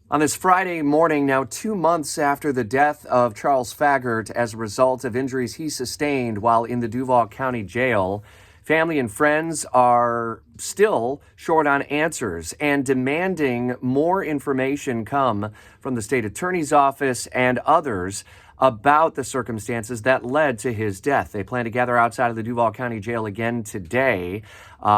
On this Friday morning, now 2 months after the death of Charles Faggart as a result of injuries he sustained while in the Duval County Jail, family and friends are still short on answers and demanding more information come from the state attorney's office and others about the circumstances that led to his death. They plan to gather outside of the Duval County Jail again today.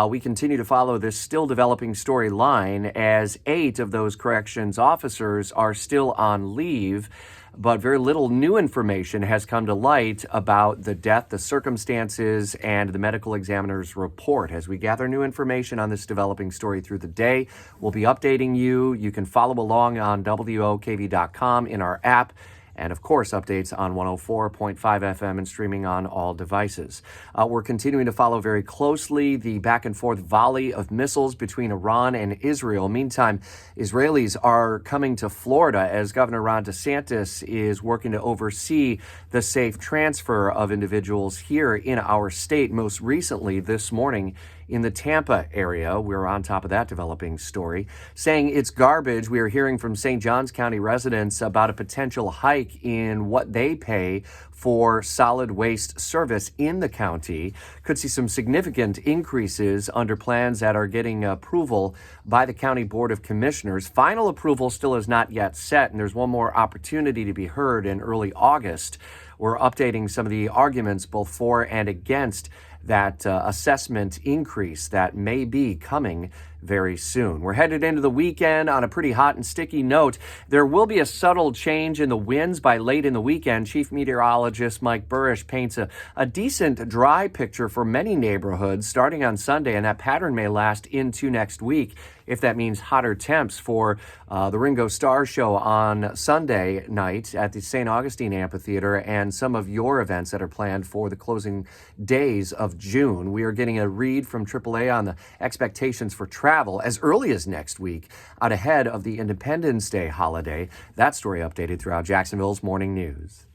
We continue to follow this still developing storyline as 8 of those corrections officers are still on leave, but very little new information has come to light about the death, the circumstances, and the medical examiner's report. As we gather new information on this developing story through the day, we'll be updating you. You can follow along on WOKV.com in our app. And of course, updates on 104.5 FM and streaming on all devices. We're continuing to follow very closely the back and forth volley of missiles between Iran and Israel. Meantime, Israelis are coming to Florida as Governor Ron DeSantis is working to oversee the safe transfer of individuals here in our state. Most recently this morning, in the Tampa area, we're on top of that developing story, saying it's garbage. We are hearing from St. Johns County residents about a potential hike in what they pay for solid waste service in the county. Could see some significant increases under plans that are getting approval by the County Board of Commissioners. Final approval still is not yet set, and there's one more opportunity to be heard in early August. We're updating some of the arguments both for and against that assessment increase that may be coming very soon. We're headed into the weekend on a pretty hot and sticky note. There will be a subtle change in the winds by late in the weekend. Chief Meteorologist Mike Burrish paints a decent dry picture for many neighborhoods starting on Sunday, and that pattern may last into next week if that means hotter temps for the Ringo Starr Show on Sunday night at the St. Augustine Amphitheater and some of your events that are planned for the closing days of June. We are getting a read from AAA on the expectations for travel as early as next week out ahead of the Independence Day holiday. That story updated throughout Jacksonville's Morning News.